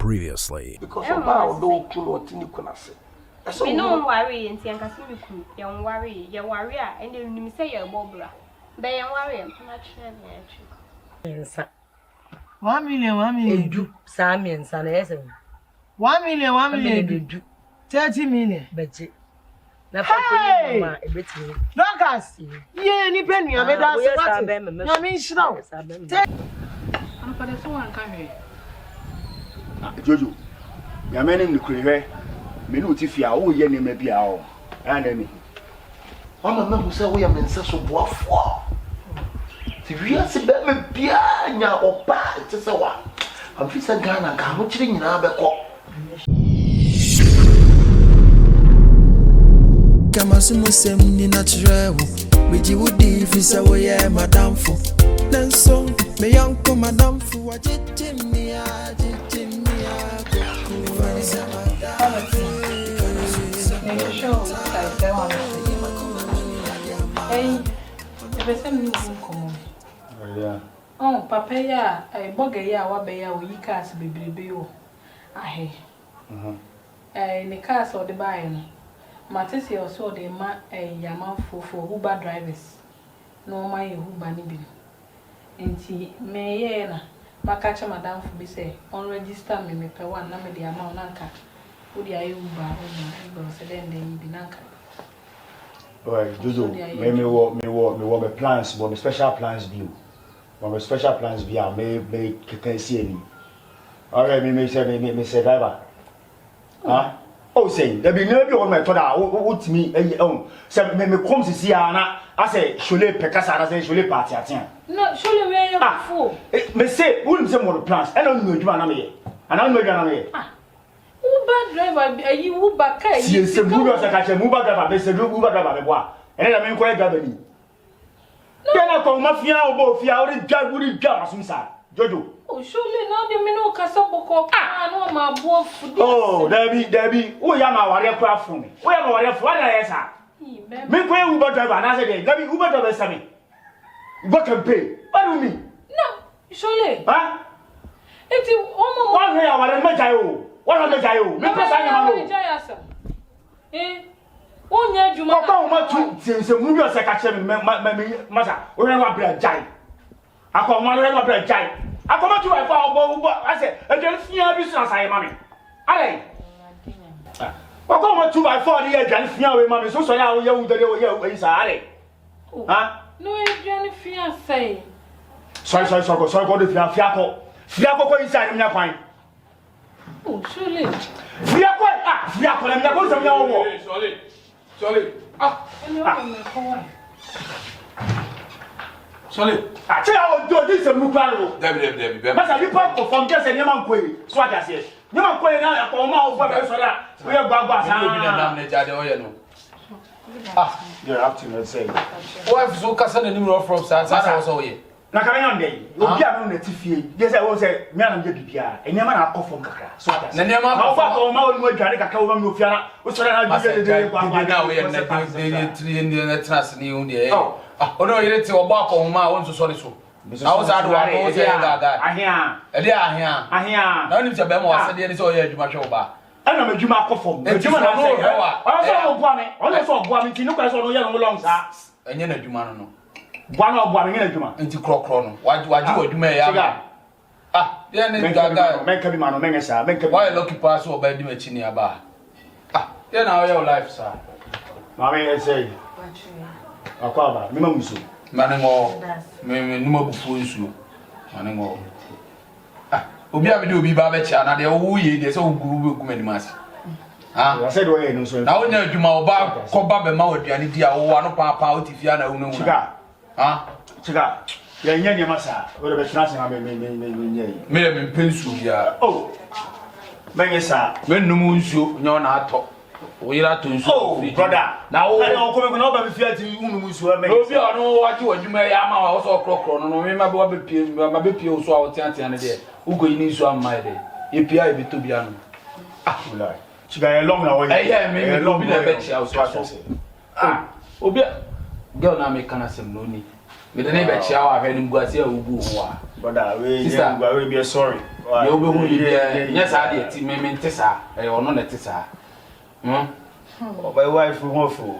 previously. Because about don't know what you can say. We don't worry and see and Cassidy, young worry, your warrior, and you say your bobra. They are worrying much. 1 million. Do Sammy son, 1 million. 30 million. But hey, Lucas, any penny, I made us. I mean, slow. I'm for the one coming. Jojo, your man in the career, Minutifia, oh, ye may be our enemy. I'm a man who said we are men such a wolf. We are the piano or bad, just a one. I'm just a gun and come in our Kamasimu semni natural. With you would if it's a way, Adanfo. Then so, me young come Adanfo, what did Jimmy? Oh, Papa, I bogaya, wabaya, we cast baby. Ahe. In the cars or the buying. Matisi also the ma a yaman for Uber drivers. No, my Uber nibi. And she may catch Madame for be say, on register me per one number the amount nanka. Would I Uber so then they be nanka. Well, Jojo, me what plans, what special plans view. What special plans view, may can see any. Alright, me say driver. Huh? Oh, say, there be no on my toda, what me, say, me come to see Anna. I say, Shule Pecasa, I say, Shule party at him. No, surely we are fool. Me say, wouldn't say more plans, and I know you are me. And I know you are me. Uber driver, you Uber car. Yes, the Uber catch a Uber driver, they said, Uber driver, and I mean, quite driver. Then I call Mafia or both, you already drive with you, Jojo. Oh, surely now the Mino Casaboko. No, my boy. Oh, Debbie, we are my warrior craft for me. We are my warrior for answer. Make way Uber driver, and I said, let me Uber driver, Sammy. What can pay? What do you mean? No, surely. Huh? It's almost 1 year, I met you. What are the Jayo? Because I am eh? 1 year, you might come to since the movie was like a massa. We have a bread giant. I call one of bread giant. I come to my father. I said, I don't fear business. I am mommy. I come to my 40 years and fear with mommy. So I will yell the inside. Huh? No, you fear say. Sorry, go to Fiaco inside in your point. Oh, surely. Fiaco, I'm not going to know. Sorry. Sorry. I tell you, I will do this and move on. Debbie. But I report from just a young quay. So I say, you are going out for my we are Baba. You're up to say. Why so Cassan and Nimro from South also here? Nakayande, you are on the TV. Yes, I was a man of the PPR, and Yaman are from Kaka. So I said, Nema, how far my own Janica Mufia, which I did now. We are not in the trust new day. Oh, no, you let your back on my own to solitude. I was out of I hear. None of the Bemo said there is all your much over. I know you mark off from the German. I saw Guammy, also Guammy, you look as all young long, and you know, you man. One of one in a into Crockron. Why do you may have? Then make a man, make a why lucky pass or by Dimachini Abba. Then how your life, sir. Mammy, I say, Aquaba, Mimamusu, Manimo, Mimo Fusu, Manimo. Obia do be Babacha, and the old ye, there's all good mass. I said, well, no, so now you know, Bob, Cobab and Mount, and dear one papa out if you are no cigar. Ah, cigar. Yan Massa, whatever snatching I may have pencil here. Oh, Mangasa, when no moon shoot, no, not talk. We are to show, brother. Now, I don't come over if you are to use your man. You know what you may am also clock on, no, my baby, so I'll tell you another. Who go in his one my day? If you are to be on. Ah, she got a long way. I am a long bet. Ah, Obia. Girl, now make an assembly. With the neighbor, shower, having Guasia who go. Brother, we be sorry. You be who you yes, I did. Ti me tesa. E ono na tesa. My wife who for.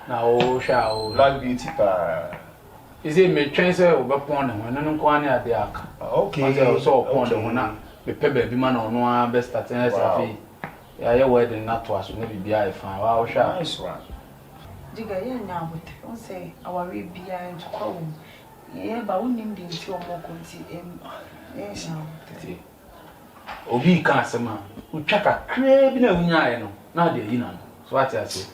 Na o sha o. Black beauty pa. Is it me train say o be pon ne ho no kwa na ade aka. Okay. So pon ne ho na me pe ba bi ma na ono a be start na say ya ye wedding na to aso na bibia e fan. Wa o sha. Nice one. Diga ye nya abote. On say our we bia ntwa wo. Ye ba wonim de nti omo konti tete obi ka asema utwa kakra bi na unya ye no na de yi na no so ati ase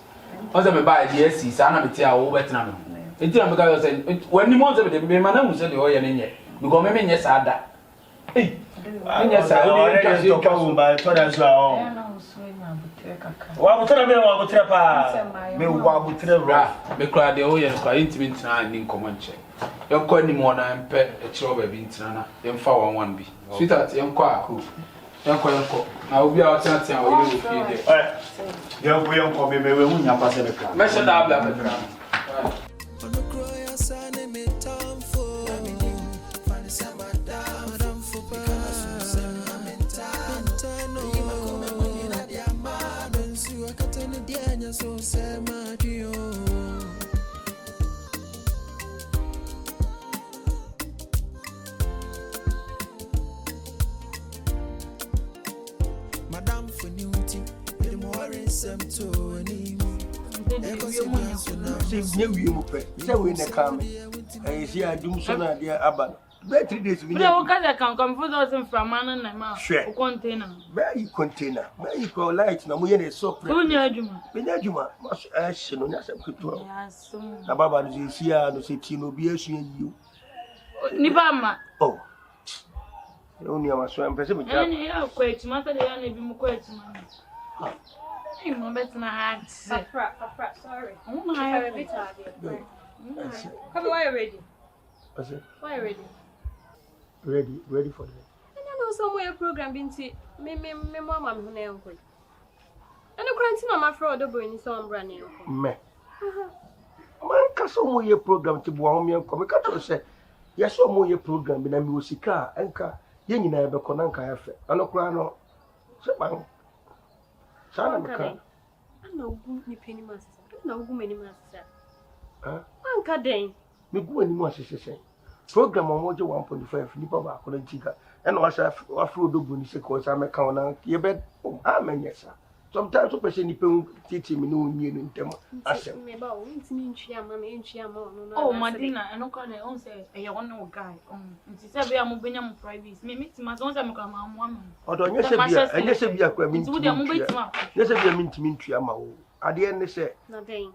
o se me ba de asi sa na beti a wo betina me enti na me ka yo se wani mo se be ma na mu se de o ye ne nye because me nye sa da nye sa o de ka se ka wo ba to da so a wa butere me wa butere pa me wa butere ra me kra de o ye no kwa intimi ntina ni nkomo nche yonko ni mo na mpe e kiro ba bi ntina na yemfa one bi sweetheart yonko ako yonko na obi a otia tia o ye ofie de yonko me we hu nya pa se me kra me se da bla me kra so say my dear Madam for newty the more in some to any see you mu pe say we na come I see adum so na dia aba be 3 days we no can for those from man na ma container be container be ko light na mo ye na so pre who nya aduma be nya aduma no nya sam kutu na baba no see no se ti no bi asu yi ni ba ma oh oni ama so am pese me ja ni ya ko etima sa de ya na bi mu ko etima ni mo betina ha Afra, sorry. Oh my God. Come on, ready. Why ready? Ready for that. And I know somewhere program binti me mama me huna yanko. And the quarantine my fraud do bring so am brand yanko. Me. Man ka so mo ye program ti bo am yanko. Me ka to say ye so mo ye program bi na mi osika enka ye nyina ye be ko na nka ya fe. Anokura no se ban. Sana me ka. Ana ugu ni peni master. Na ugu meni master. Anka den. Me gu ani mo asese. Program on mojo 1.5 nipa ba ko ntika e no asha afro do boni se ko sa me ka ona ye be amenyesa sometimes so person nipa titi me no nyi no ntem asem me ba o ntimi ntwia ma me ntwia ma no oh madina eno ka le on say e ye won no guy nti se be am benya mu private me metima so on say me ka ma mo am odo nye se bia kwa mi ntimi nye se bia mi ntimi ntwia ma o ade ne se na den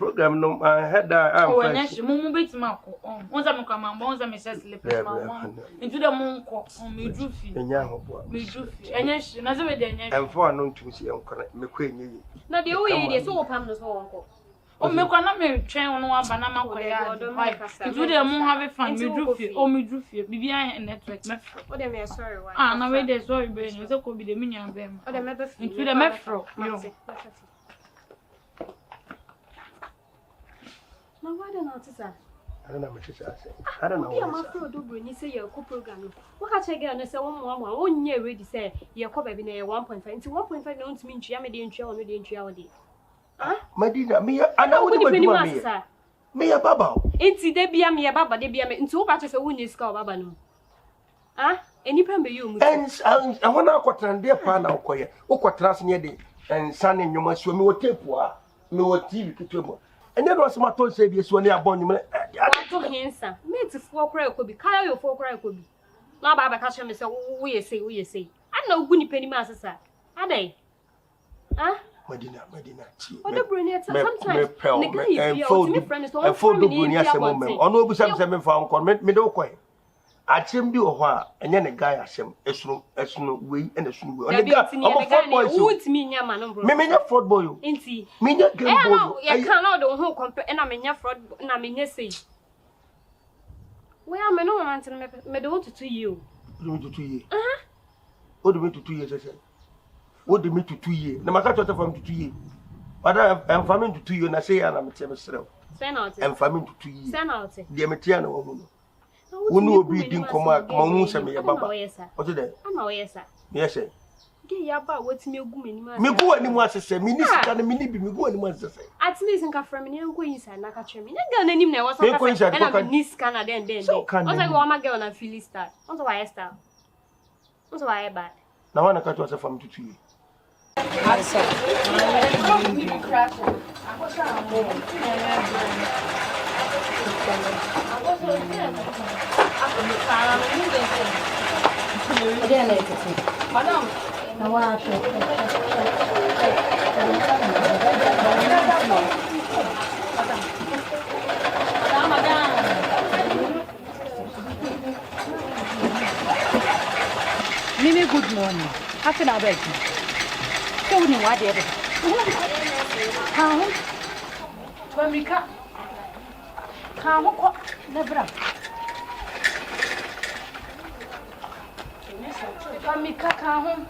program no head am oh enya shi mu betima ko on say me ka ma on say me se sleep ma mo into the moon ko me drufi enya ho bo me drufi enya shi na se we de enya emfo anu ntimi si enkora me ko enye yi na de o ye de so opam no so wonko o me kwa na me twen no aba na makoya into the moon have fun me drufi o me drufi bibia network me o de me sorry why na we de sorry be no se ko bi de minya be o de me be into the me fro yo na why don't know sir I don't know what to say. I don't know. Yeah, my friend do bring say your program. What ka check na say one onye ready say your ko baby na 1.5. Nti 1.5 na ntimi ntwia me de ntwia o no de ntwia o de. Madina me ana wo de maduma me. Me ya baba. Nti de bia me ya baba de bia me. Nti wo ba che say wo nyi ska o baba no. Eni pa me you mu. And wana akwatran de pa na okoye. Okwatran se ne de ensane nwoma so me wo tape a me wo TV kitwemo. Enya no asema to say bi so ne abon nyum. Wato hensa. Me ti fo kra ekobi. Kaya yo fo kra ekobi. Na baba ka che me say wo ye say. Ana ugu ni pani ma asesa. Adai. Madina chi. Odo broni sometimes. And for do broni asem mem. Ono obu sam say me fa onko me de okoye. Achem bi wo ho a enye ne guy asem esunu wei and esunu wei. Oni ga obo four boys. Wutimi nya ma no bro. Me nya fraud boy. Enti. Me nya game boy. Ya kan na do ho compare na me nya fraud na me nya sei. We am no want me do to you. Do me to 2 years. O do me to 2 years say. O do me to 2 years. Na maka chota fam to 2 years. But I'm farming to 2 years na say ya na me tell me srew. Say na out. I'm farming to 2 years. Say na out. Dia me tia na wo no. Unu obi din koma ma hu se me baba. O to de. Ama wo yesa. Yes sir. Ge ya ba wetimi egu mani ma. Me gu ani mu asese, me ni sika na me ni bi me gu ani mu asese. At least nka from me nko yin sa na ka chere me. Na girl na nim na wo so ka. Na ni sika na den. O so go ma girl na feel star. O so why star? O so why bad? Na wana ka to ase fam tutu yi. Asa. Madam, now what? Mimi, good morning. How can I help you? Tell me what they do. How? To America. How? Never. America home.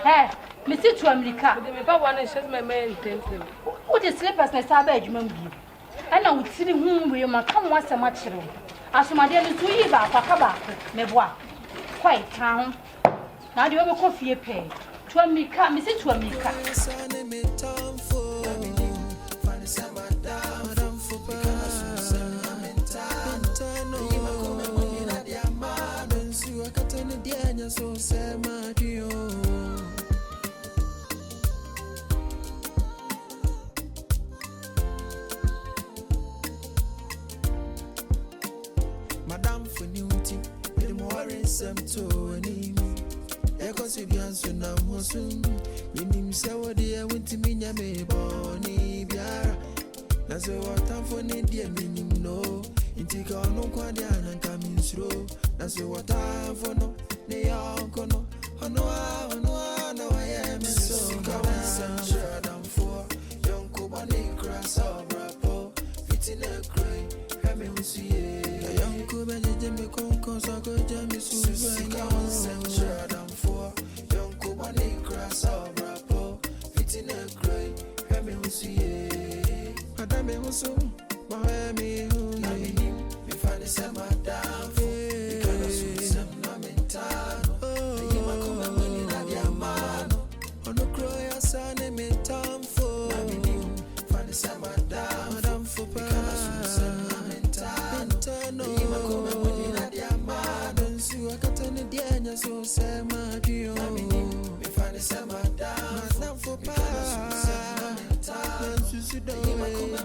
Hey, Mr. to America. The paper one is just my main temple. What is slippers? My savage man be. And I would see whom we might come once a much. As my dear is 2 years back, me bois. Quite town. Now you have a coffee pay. To America, Mr. to America. So say my dear. Madam for Newty, the more in some to an evening. Echoes if you answer now, soon. Minim say what dear went to me, me Bonnie Biara. That's what I'm for, dear minim no. Intika no quadian and coming through. That's what I'm for no. They are gonna, no, I am so Adanfo, young Bɔne cross over po, fitting a cray, having to see a young Bɔne concourse, I go jam so Adanfo, young Bɔne cross over po, fitting a cray, having to see a Madame was so, Miami, we find the same Adanfo. So say my dear, me find the same Madam for pass. You see the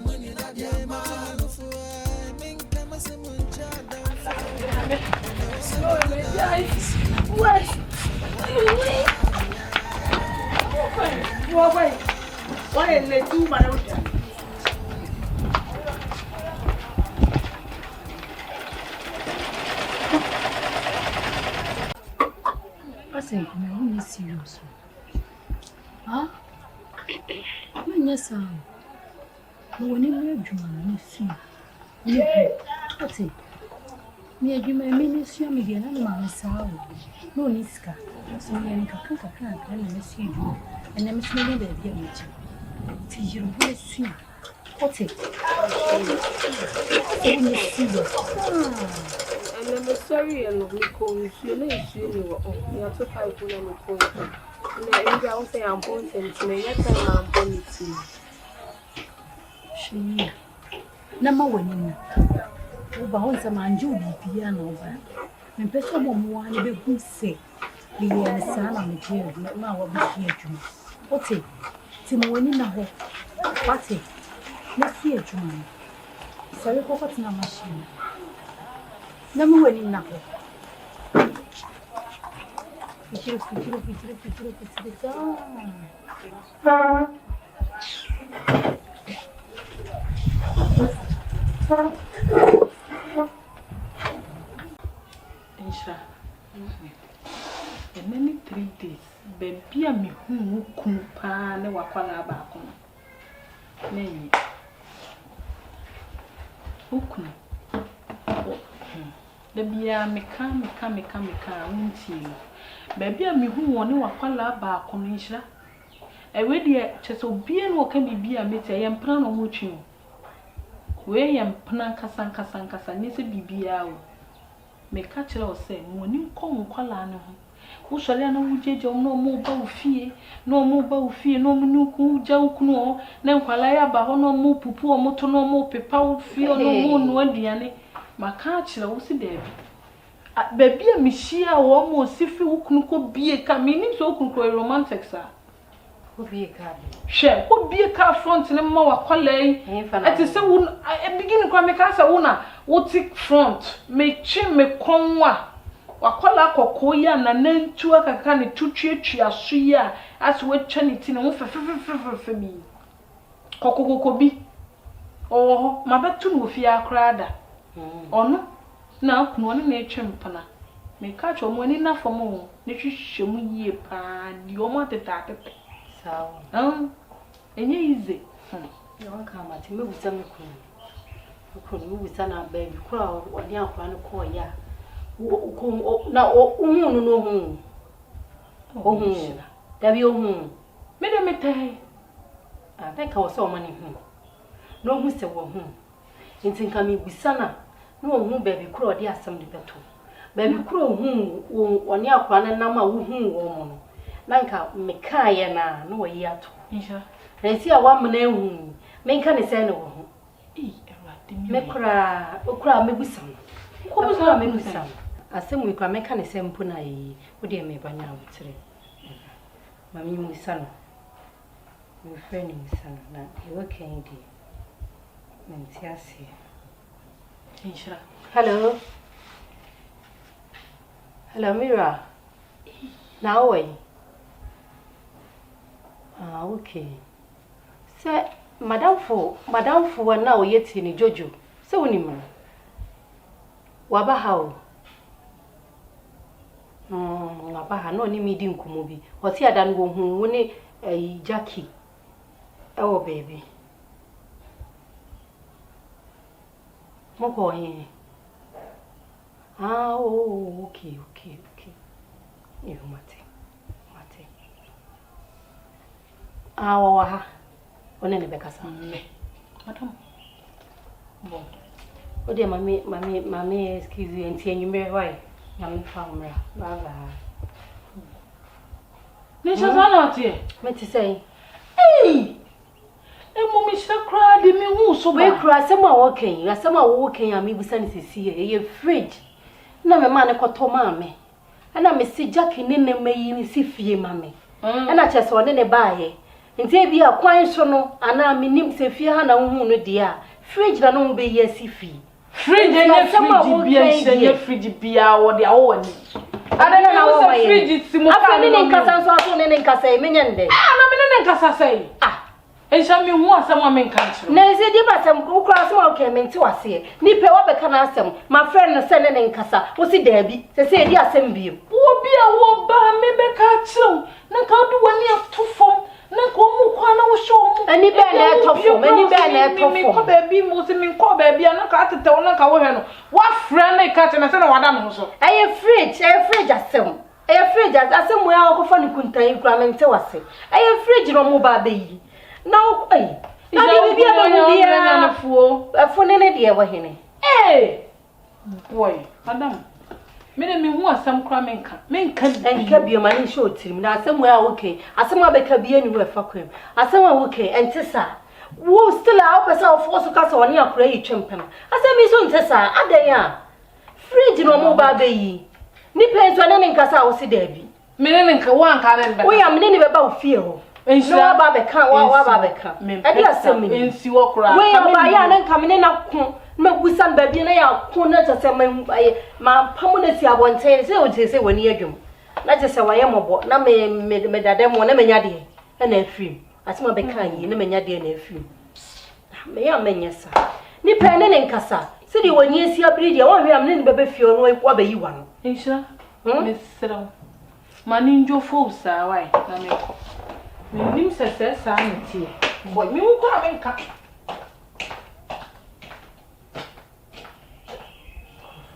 money that you man for I mean come as a muncha down. Wait. What is the two man? I'm not serious. Huh? I'm not serious. When you do, you see. What's it? Me, you may miss you again, and my soul. No, Niska. So, I can't and miss you. And I'm smelling the village. Tis your voice soon. What's it? I'm sorry, and we call you. You are too high for them. I don't say I'm born to me, yet I'm born to you. She number one. Once a man, you be piano. And Pesha Momo, the good say, the son of the chair, now will be here to me. What's it? Timon in a hole. What's it? Let's hear to me. Sorry, what's not machine. Number one in Napo. And many 3 days, baby, me who kumpa ne wakwala back on. Nay, Ukun. The beer me come, won't you? Baby, me who won wakwala back on Isha. A way dear, just so beer or can be beer, meet a young plan on which you. we yam pana kasa ni se bibia o me ka kire o se mo ni nko nkwala ne ho wo sole na wo jeje o no mo ba wo fie no mo ba wo fie no mo nuku ja ukunu o na nkwala ya ba ho no mo pupu o mo to no mo pepa wo fie no mo no aduane ma ka kire wo si da bi baby a mishia wo mo sifi ukunu ko bie ka me ni so ukunu ko romantic sa ko bie ka hwe ko bie ka front ne ma wa kwalai ati se wo begin kwa me ka sa wo na wo tik front me chi me konwa wakola kokko ya na nantu akaka ne tutwetwa so ya as we twa ne ti ne wo fefe bi kokko bi oh ma betu no fi akrada ono na kunu ne na etwempana me ka cho mo ni na fomo ne hwehwe mu yie pa di o ma teta sawa enye ize ya wanka ma ti me busa me kunu me busa na ba bi kura oni akwa ne ko ya na ohun no ohun ohun dabi ohun me de metai think I was so many hu no hu se wo hu ntin ka mi bisana no ohun baby kuro de asem de beto baby kuro hu oni akwa na nam a wo hu wo mo no na nka me kaaye na no yi ato insha na si a wa mo na hu me nka ne se ne wo hu erade mi me kura me bisam ko bisam me bisam asem wi kwa me ka ne se mpo na yi wo de me banya wotre mami mu bisano my friend is na you okay di mentiasi insha hello Mira now way okay say madam for na o yeti ni jojo say woni mu wa ba ha o ba ha no ni mi di nkumo bi o ti adan wo hu woni Jackie oh baby moko yin oh okay you mate wa ha onene be kasa madam bon o de mami excuse you enti enyume why nyame famra baba ni shazana tie me ti say emu mi shakra de mi hu so ba we kura asem a wo kan a mi busa ni sisi ye fridge na me ma ne koto ma me ana me si Jackie ne ne mayi ni si fie ma me ana chese one ne baaye nti e bi akwan so no ana me nim se fie ha na hu no dia fridge na no be ye si fie fridge enye fridge bia wo de awo wani ana na wo ma ye fridge si mo ka ne ne nkasa so aso ne nkasa e menyende na me ne nkasa sai ensha mi hu asem a men kan chiro na ese di basem ko kura asem o ke menti wase ni pe wo be kana asem my friend no se ne nkasa wo si daabi se di asem biem wo bia wo ba me be ka chiro na ka do wani atufom na ko mu kwa na wo show mu ani be na etofom ani be na etofom mi ko ba bi mo si mi ko ba bia na ka tete wo na ka wo hwe no wa friend na ka tena se na wada no so fridge asem fridge asem wo ya ko fa ni kuntan kura menti wase fridge no mo ba be yi now na bibi aba na fuo ne de e wo hene boy madam me hu asam kra menka bi ma ni show tirim na asam wa okay asam abeka bi ani we fa kwem asam wa okay entisa wo still a opesa of force ka so oni akra yi twempem asam mi so entisa adan ya fridge no mo ba yi ni penso na ne nkasa wo si da bi me ne nka wa nka ne be wo ya me ne be ba ofie ho no wa ba be kan adi asem mi ensi wo kra we ya ba ya na nka me ne na ko me busan ba bi na ya ko na tse ma pamu na si abonten se o tse woni adwum na tse se waye mobo na me dade mo na menya de na afim asema be kan yi na menya de na afim me ya menya sa ni pe ne nkasa se di woni esi abiri de wo hwe am ne be be fie no wa ba yi wa no insha me sero mani njo fo sa wai na me ko me nim se sa na tie boy me wo kwa me nka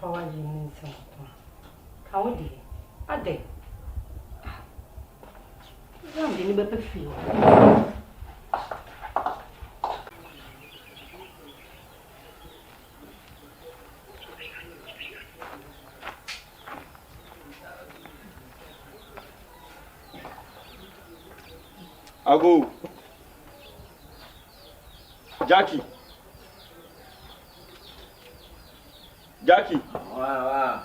fawa ji ni se ka wo di ade ya me ni be be fie Ago. Jackie. Wow.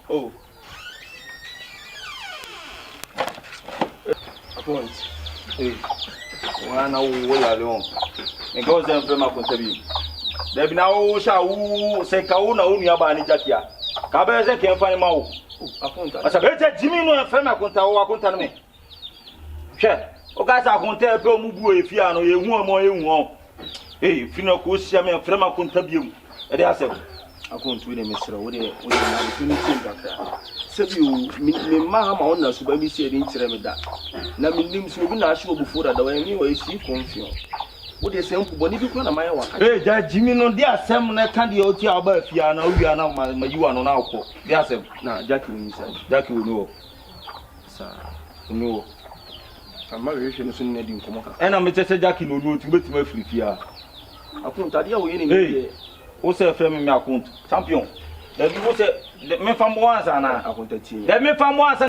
Oh. Point. Hey. Wana wo ya leon. Ngo ze mfe ma kontabi. Debi na wo sha wo se ka wo na wo nua ba ni Jackie a. Ka be se ke mfa ni ma wo. Akonta. Asa be je Jimmy no mfe ma konta wo akonta no me. Hwe. O ga sa akonta pe o mu bu efi ano ye hu omo ye hu o. Hey, fino ko sia me mfe ma kontabi e. E de asem. Akontu ne mesra wo de na opportunity ngakra. Sebi o me ma ha ma wona so ba mi sie de nkyere me da. Na me nim so bi na ahwe obufo da wa ni wa esi confusion. Wo de sem boni bi ko na maye waka. Eh, ja Jimmy no de asem na ka de o ti aba afia na owia na ma yiwa no na akọ. De asem na Jackie wo ni sa. Jackie wo ni wo. Sa ni wo. Ama we hwe no so ni di nkomo ka. E na me tese Jackie no ni o ti betima afirifia. Akunta de ya wo ye ni me. Wo se fe me akunta. Champion. Da bi wo se me fa mo ansa na akunta ti. Da me fa mo ansa.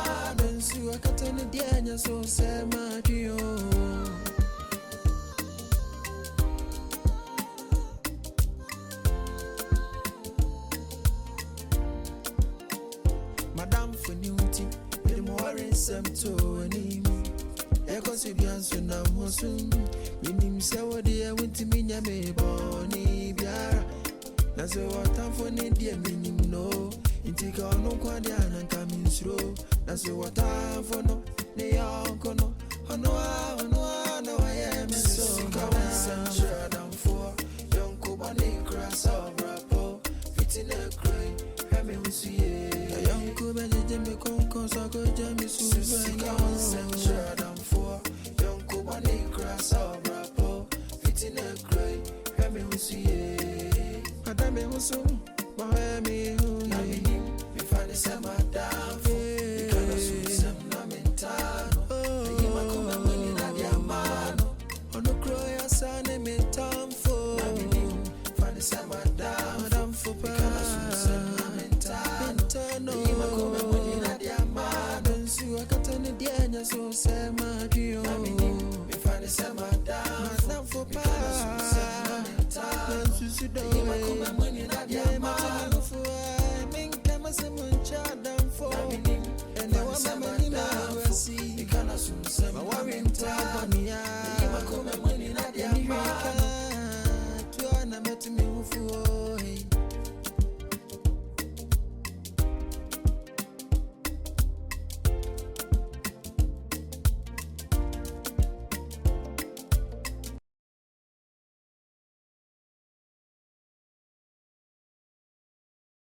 Madam for Newty, the more in some to any. Echoes of Yanson, I'm Hosun. Minim Sawa, dear, went to me, Yame Bɔne biara. That's what time for India, minim no. Intika no Quadian and coming through. That's what time for no. They are no. No, I am so good. I'm for young Kubani grass of Rapo. Fitting a cray. Having see a young Kubani Jimmy Concourse. I go Jamie Susan. I'm for young Kubani grass of Rapo. Fitting a cray. Having see a Madame was so. Miami, who you find a summer down for some lamentano. You might come and win in a mano. On the croy, son, and me time for find a summer down, Madame for some lamentano. You might come and win in a mano. So I got an idea, so say my dear. We find a summer down, Madame for some lamentano. You might come and win in a